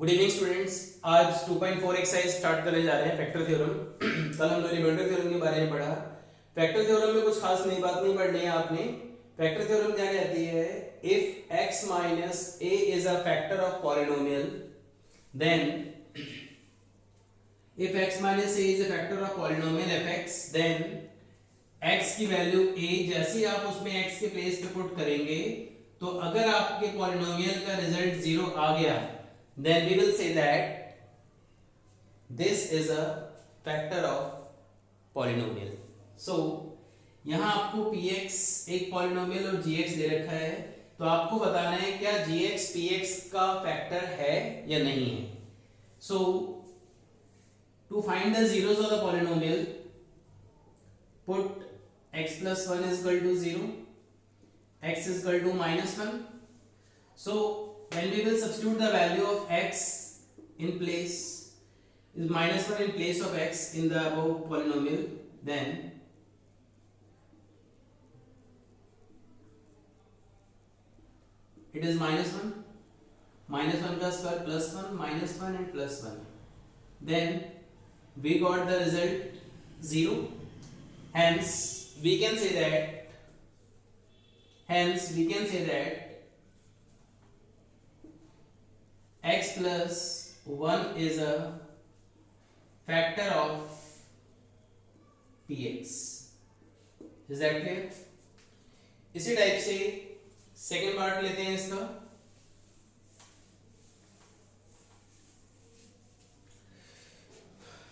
Good evening students. आज 2.4 exercise start करने जा रहे हैं फैक्टर थ्योरम। कल हमने रिमाइंडर थ्योरम के बारे में पढ़ा। फैक्टर थ्योरम में कुछ खास नई बात नहीं पढ़नी है आपने। फैक्टर थ्योरम क्या कहती है? If x minus a is a factor of polynomial then if x minus a is a factor of polynomial fx then x की वैल्यू a जैसे ही आप उसमें x के प्लेस पे पुट करेंगे तो अगर आपके पॉलिनोमियल का रिजल्ट 0 आ गया then we will say that this is a factor of polynomial. So यहां आपको px एक पॉलिनोमियल और gx दे रखा है, तो आपको बताना है क्या gx px का फैक्टर है या नहीं है. So to find the zeros of the polynomial, put x plus 1 is equal to 0, x is equal to minus 1. So when we will substitute the value of x in place is minus 1 in place of x in the above polynomial, then it is minus 1 का square plus 1 minus 1 and plus 1. Then we got the result 0. Hence we can say that x plus 1 is a factor of px. Is that clear? इसी type से second part लेते हैं इसका.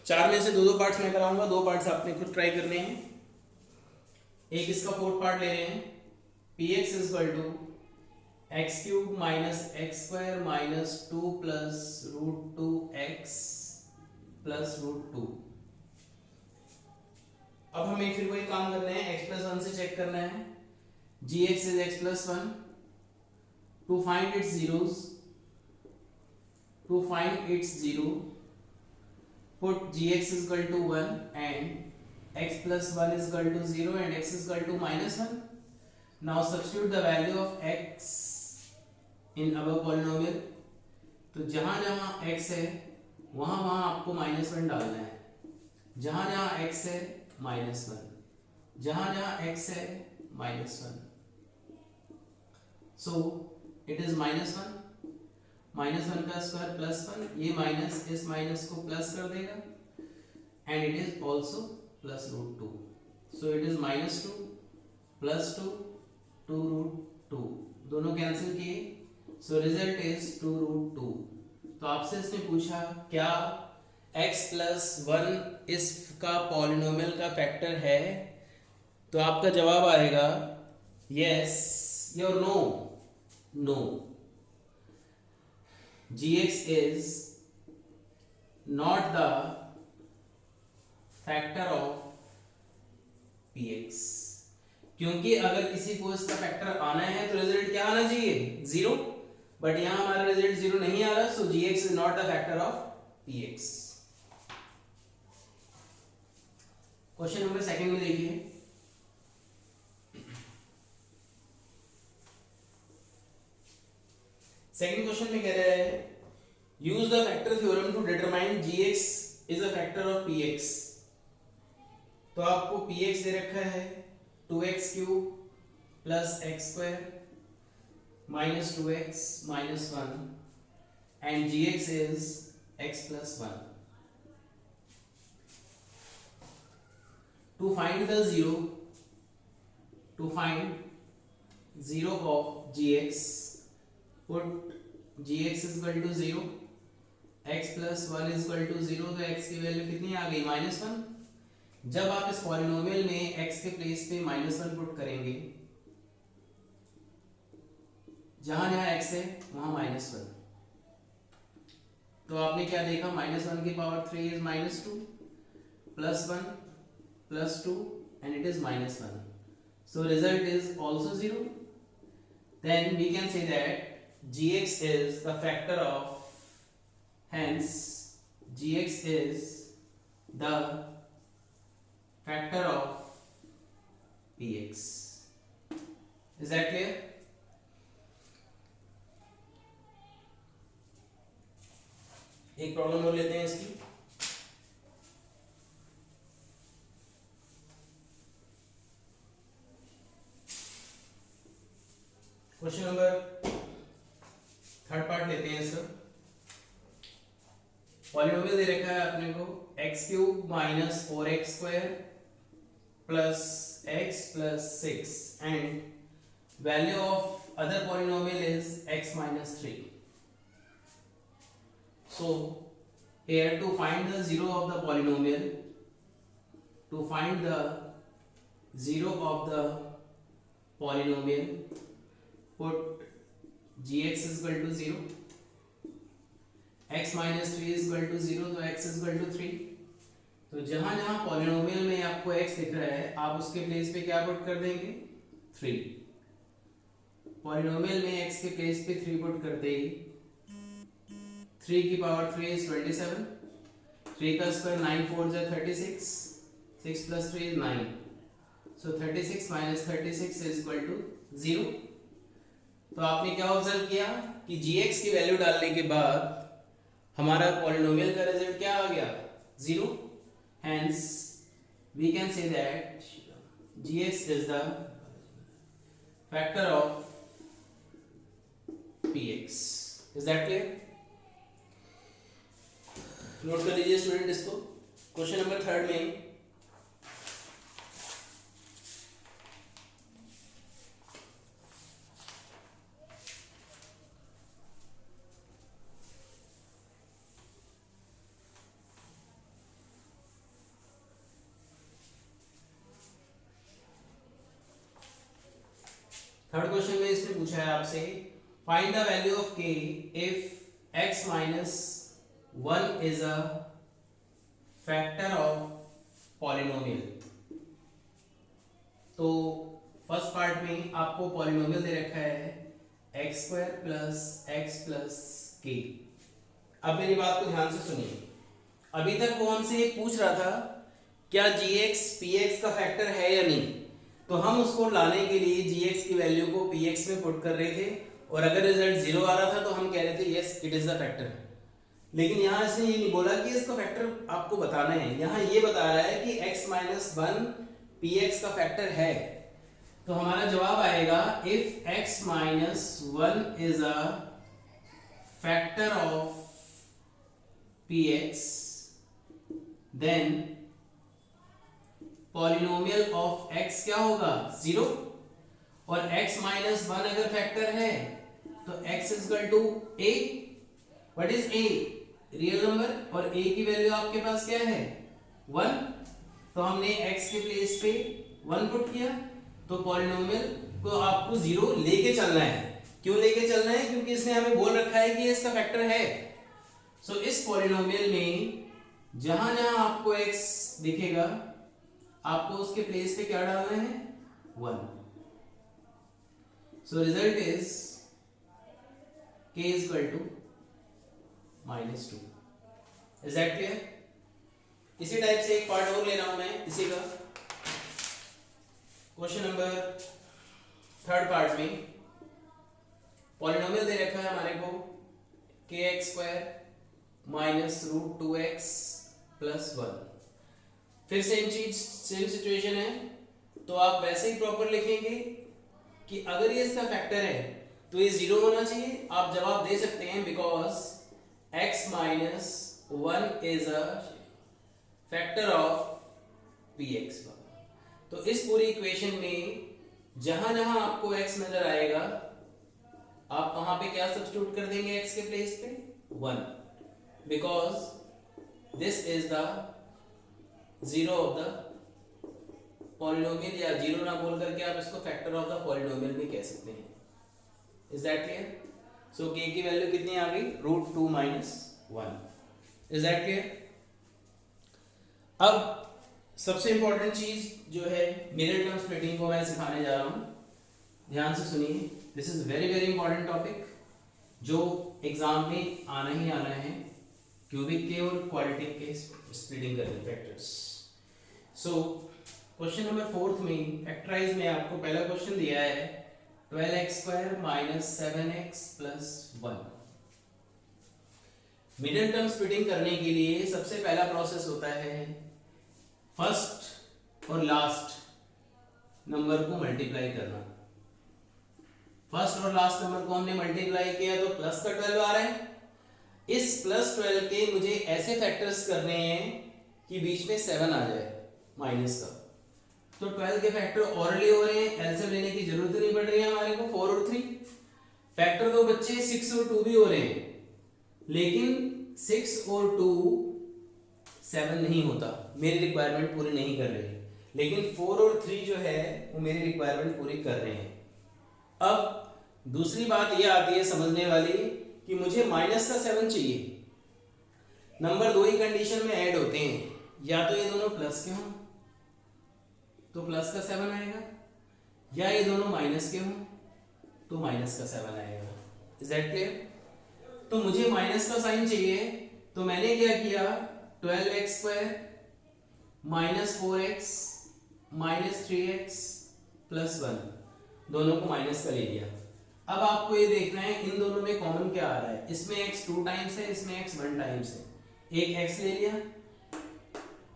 चार में से दो पार्ट्स मैं कराऊंगा, दो पार्ट्स आपने खुद ट्राई करने हैं. एक इसका फोर्थ पार्ट ले रहे हैं. px is equal to x cube minus x square minus 2 plus root 2 x plus root 2. अब हमें फिर वही काम करना है, x प्लस 1 से चेक करना है. gx is x plus 1. To find its zeros, put gx is equal to 1 and x plus 1 is equal to 0 and x is equal to minus 1. Now substitute the value of x in above polynomial. तो जहां जहां x है वहां वहां आपको minus 1 डालना है. जहां जहां x है minus 1, जहां जहां x है minus 1. So it is minus 1 का स्क्वायर प्लस 1, ये माइनस इस माइनस को प्लस कर देगा and it is also plus root 2. So it is minus 2 plus 2 2 root 2, दोनों कैंसिल किए. So result is 2 root 2. तो आपसे इसने पूछा क्या x प्लस 1 इसका पॉलिनोमियल का फैक्टर है, तो आपका जवाब आएगा यस या no. No, gx is not the factor of px. क्योंकि अगर किसी को इसका फैक्टर आना है तो रिजल्ट क्या आना चाहिए? 0. बट यहां हमारा रिजल्ट 0 नहीं आ रहा, so gx is not the factor of px. Question number second में देखिए. सेकंड क्वेश्चन में कह रहा है use the factor theorem to determine gx is a factor of px. तो आपको px दे रखा है 2x cube plus x square minus 2x minus 1 and gx is x plus 1. To find the zero of gx, put gx is equal to 0, x plus 1 is equal to 0. तो x की value कितनी आ गई? Minus 1. जब आप इस polynomial में x के प्लेस पे माइनस 1 पुट करेंगे, जहां जहां x है वहां माइनस 1. तो आपने क्या देखा? माइनस 1 की power 3 is minus 2 plus 1 plus 2 and it is minus 1. So result is also 0. Then we can say that gx is the factor of, hence gx is the factor of px. Is that clear? एक problem और लेते हैं इसकी। Question number third part लेते हैं इसका। Polynomial दे रखा है अपने को x cube minus 4x square plus x plus 6 and value of other polynomial is x minus 3. So here to find the zero of the polynomial, to find the zero of the polynomial, put gx is equal to 0, x minus 3 is equal to 0, तो x is equal to 3. तो जहां जहां polynomial में आपको x दिख रहा है आप उसके प्लेस पे क्या पुट कर देंगे 3. पॉलिनोमियल में x के प्लेस पे 3 पुट करते ही 3 की पावर 3 is 27, 3 का स्क्वायर 9 4 जा 36, 6 plus 3 is 9, so 36 minus 36 is equal to 0. तो आपने क्या ऑब्जर्व किया कि gx की वैल्यू डालने के बाद हमारा पॉलिनोमियल का रिजल्ट क्या आ गया 0. Hence we can say that gx is the factor of px. Is that clear? Note कर लीजिए स्टूडेंट इसको। क्वेश्चन नंबर थर्ड में थर्ड क्वेश्चन में इसने पूछा है आपसे find the value of k if x minus 1 is a factor of polynomial. तो फर्स्ट पार्ट में आपको पॉलिनोमियल दे रखा है x square plus x plus k. अब मेरी बात को ध्यान से सुनिए। अभी तक वो हमसे पूछ रहा था क्या gx px का फैक्टर है या नहीं, तो हम उसको लाने के लिए gx की वैल्यू को px में पुट कर रहे थे और अगर रिजल्ट 0 आ रहा था तो हम कह रहे थे yes it is the factor. लेकिन यहाँ इसने ये नहीं बोला कि इसका फैक्टर आपको बताना है, यहाँ ये बता रहा है कि x माइनस 1 px का फैक्टर है. तो हमारा जवाब आएगा if x minus 1 is a factor of px then polynomial of x क्या होगा 0 और x माइनस 1 अगर फैक्टर है तो x is equal to a. What is a? Real number और a की वैल्यू आपके पास क्या है 1. तो हमने x के प्लेस पे 1 पुट किया तो पॉलिनोमियल को आपको 0 लेके चलना है. क्यों लेके चलना है? क्योंकि इसने हमें बोल रखा है कि इसका फैक्टर है. सो इस पॉलिनोमियल में जहां जहां आपको x दिखेगा आपको उसके प्लेस पे क्या डालना है 1. सो result is k is equal to -2. Is that clear? इसी टाइप से एक पार्ट और ले रहा हूं मैं इसी का। क्वेश्चन नंबर थर्ड पार्ट में पॉलिनोमियल दे रखा है हमारे को kx square minus root 2x plus 1. फिर सेम चीज सेम सिचुएशन है तो आप वैसे ही प्रॉपर लिखेंगे कि अगर ये इसका फैक्टर है तो ये 0 होना चाहिए. आप जवाब दे सकते हैं because x minus 1 is a factor of px. तो इस पूरी इक्वेशन में जहां जहां आपको x नजर आएगा आप वहां पे क्या सब्स्टिट्यूट कर देंगे x के प्लेस पे 1 because this is the zero of the polynomial, या जीरो ना बोल करके आप इसको फैक्टर ऑफ द पॉलिनोमियल भी कह सकते हैं. Is that clear? So k की वैल्यू कितनी आ गई root 2 minus 1. Is that clear? अब सबसे इंपॉर्टेंट चीज जो है मिरर टर्म स्प्लिटिंग को मैं सिखाने जा रहा हूं. ध्यान से सुनिए, this is very very important topic जो एग्जाम में आना ही आना है. क्यूबिक के और क्वाड्रेटिक के स्प्लिटिंग करने factors. So question number fourth में फैक्टराइज में आपको पहला क्वेश्चन दिया है 12x square minus 7x plus 1. Middle term splitting करने के लिए सबसे पहला प्रोसेस होता है फर्स्ट और लास्ट नंबर को मल्टीप्लाई करना। फर्स्ट और लास्ट नंबर को हमने मल्टीप्लाई किया तो प्लस का 12 आ रहा है। इस प्लस 12 के मुझे ऐसे फैक्टर्स करने हैं कि बीच में 7 आ जाए माइनस का। तो 12 के फैक्टर ऑलरेडी हो रहे हैं, एलसीएम लेने की जरूरत नहीं पड़ रही है हमारे को। 4 और 3 फैक्टर दो बच्चे 6 और 2 भी हो रहे हैं, लेकिन 6 और 2 7 नहीं होता, मेरी रिक्वायरमेंट पूरी नहीं कर रहे। लेकिन 4 और 3 जो है वो मेरी रिक्वायरमेंट पूरी कर रहे हैं। अब दूसरी बात ये आती है समझने वाली कि मुझे माइनस का 7 चाहिए। नंबर दो ही कंडीशन में ऐड होते हैं, या तो ये दोनों प्लस के हों तो प्लस का 7 आएगा, या ये दोनों माइनस के हों तो माइनस का 7 आएगा। Is that clear? तो मुझे माइनस का साइन चाहिए, तो मैंने क्या किया, 12x² minus 4x minus 3x plus 1 दोनों को माइनस का ले लिया। अब आपको ये देखना है इन दोनों में कॉमन क्या आ रहा है। इसमें x 2 टाइम्स है, इसमें x 1 टाइम्स है। एक x ले लिया,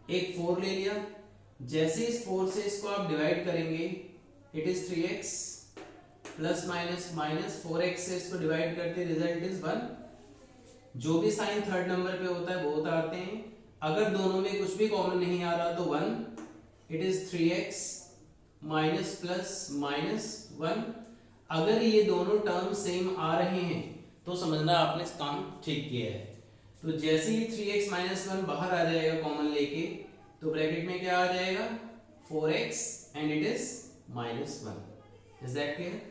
एक 4 ले लिया। जैसे इस 4 से इसको आप डिवाइड करेंगे, it is 3x plus minus minus 4x से इसको डिवाइड करते रिजल्ट इज 1। जो भी साइन थर्ड नंबर पे होता है वो उतारते हैं। अगर दोनों में कुछ भी कॉमन नहीं आ रहा तो 1, it is 3x minus plus minus 1। अगर ये दोनों टर्म सेम आ रहे हैं तो समझना आपने काम ठीक किया है। तो जैसे ही 3x माइनस 1 बाहर आ जाएगा कॉमन लेके, तो ब्रैकेट में क्या आ जाएगा, 4x and it is minus 1। Is that clear?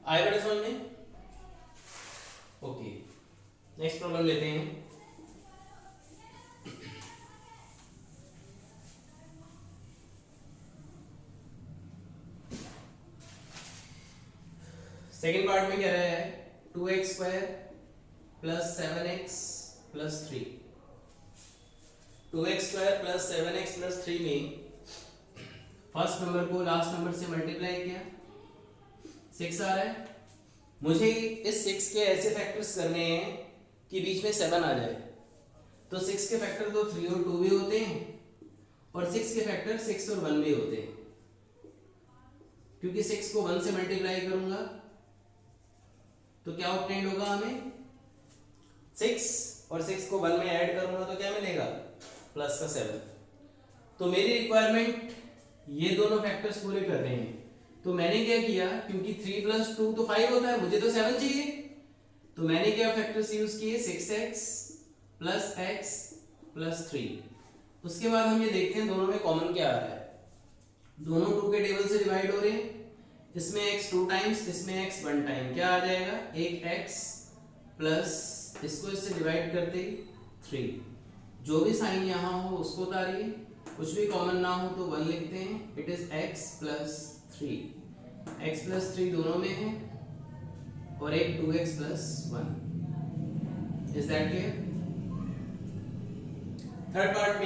आएगा समझ में? ओके, नेक्स्ट प्रॉब्लम लेते हैं। सेकेंड पार्ट में क्या रहा है, 2x² plus 7x plus 3। 2x² plus 7x plus 3 में फर्स्ट नंबर को लास्ट नंबर से मल्टीप्लाई किया, 6 आ रहा है। मुझे इस 6 के ऐसे फैक्टर्स करने हैं कि बीच में 7 आ जाए। तो 6 के फैक्टर तो 3 और 2 भी होते हैं, और 6 के फैक्टर 6 और 1 भी होते हैं। क्योंकि 6 को 1 से मल्टीप्लाई करूंगा तो क्या ऑब्टेंड होगा हमें, 6 और 6 को 1 में ऐड करूंगा तो क्या मिलेगा, प्लस का 7। तो मेरी रिक्वायरमेंट ये दोनों फैक्टर्स पूरे कर रहे हैं। तो मैंने क्या किया, क्योंकि 3 प्लस 2 तो 5 होता है, मुझे तो 7 चाहिए। तो मैंने क्या फैक्टर्स यूज किए, 6x प्लस x प्लस 3। उसके बाद हम ये देखते हैं दोनों में कॉमन क्या आ रहा है। दोनों 2 के टेबल से डिवाइड हो रहे हैं। इसमें x 2 टाइम्स, इसमें x 1 टाइम, क्या आ जाएगा, एक x प्लस इसको इससे डिवाइड करते 3। जो भी साइन यहाँ हो उसको उतारिए, कुछ भी कॉमन ना हो तो 1 लिखते हैं। It is x plus 3। x plus 3 दोनों में है, और एक 2x plus 1। Is that clear? Third part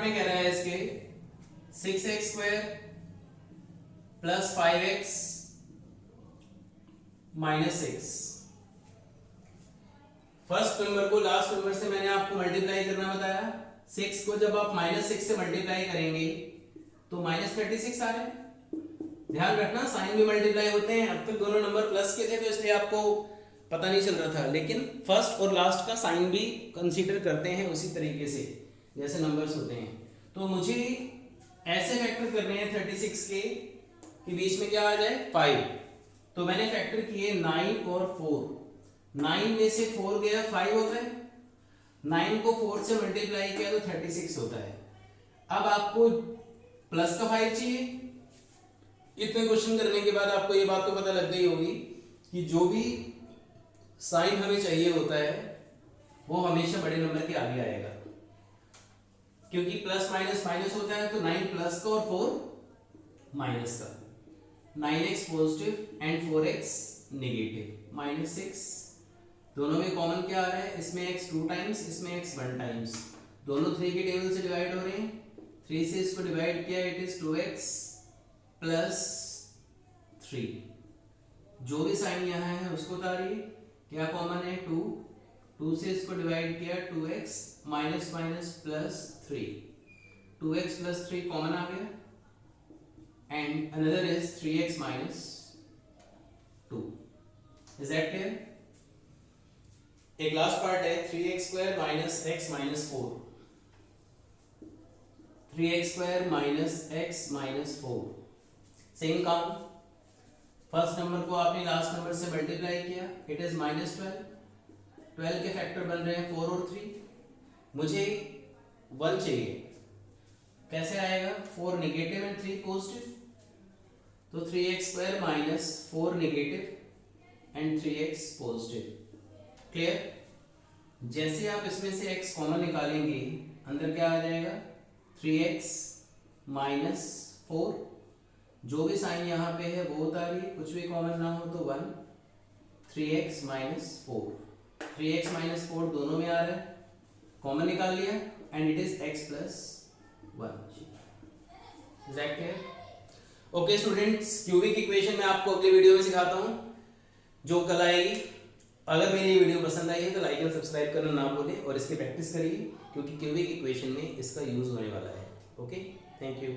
में क्या रहा है इसके, 6x² plus 5x minus 6। First number को लास्ट नंबर से मैंने आपको मल्टीप्लाई करना बताया। 6 को जब आप माइनस 6 से मल्टीप्लाई करेंगे तो माइनस 36 आ रहा है। ध्यान रखना साइन भी मल्टीप्लाई होते हैं। अब तक दोनों नंबर प्लस के थे तो इसलिए आपको पता नहीं चल रहा था, लेकिन फर्स्ट और लास्ट का साइन भी कंसीडर करते हैं उसी तरीके से जैसे नंबर्स होते हैं। तो मुझे ऐसे फैक्टर करने हैं 36 के कि बीच में क्या आ जाए, 5। तो मैंने फैक्टर किए 9 और 4। 9 में से 4 गया, 5 होता है। 9 को 4 से मल्टीप्लाई किया तो 36 होता है। अब आपको प्लस का 5 चाहिए। इतने क्वेश्चन करने के बाद आपको ये बात तो पता लग गई होगी कि जो भी साइन हमें चाहिए होता है वो हमेशा बड़े नंबर के आगे आएगा, क्योंकि प्लस माइनस माइनस होता है। तो 9 प्लस का और 4 माइनस का, 9x positive and 4x negative, minus 6। दोनों में कॉमन क्या आ रहा है, इसमें x 2 टाइम्स, इसमें x 1 टाइम्स। दोनों 3 के टेबल से डिवाइड हो रहे हैं। 3 से इसको डिवाइड किया, इट इज 2x प्लस 3, जो भी साइन यहाँ है उसको उतारिए, क्या कॉमन है 2, 2 से इसको डिवाइड किया 2x minus minus plus 3, 2x plus 3 common आ गया and another is 3x minus 2. Is that clear? एक लास्ट पार्ट है 3x square minus x minus 4, 3x square minus x minus 4. Same काम, फर्स्ट नंबर को आपने last number से multiply किया, it is minus 12, 12 के फैक्टर बन रहे हैं 4 और 3, मुझे 1 चाहिए, कैसे आएगा? 4 नेगेटिव एंड 3 पॉजिटिव, तो 3x square minus 4 negative and 3x positive. Clear? जैसे आप इसमें से x कॉमन निकालेंगे, अंदर क्या आ जाएगा? 3x माइनस 4, जो भी साइन यहाँ पे है वो उतारिए, कुछ भी कॉमन ना हो तो 1, 3x माइनस 4, 3x माइनस 4 दोनों में आ रहा है, कॉमन निकाल लिया and it is x plus 1. Is that clear? Okay students, cubic equation मैं आपको अगली वीडियो में सिखाता हूँ जो कल आएगी. अगर मेरी ये वीडियो पसंद आई है तो लाइक और सब्सक्राइब करना ना भूलें और इसकी प्रैक्टिस करिए, क्योंकि क्यूबिक इक्वेशन में इसका यूज होने वाला है. Okay, thank you.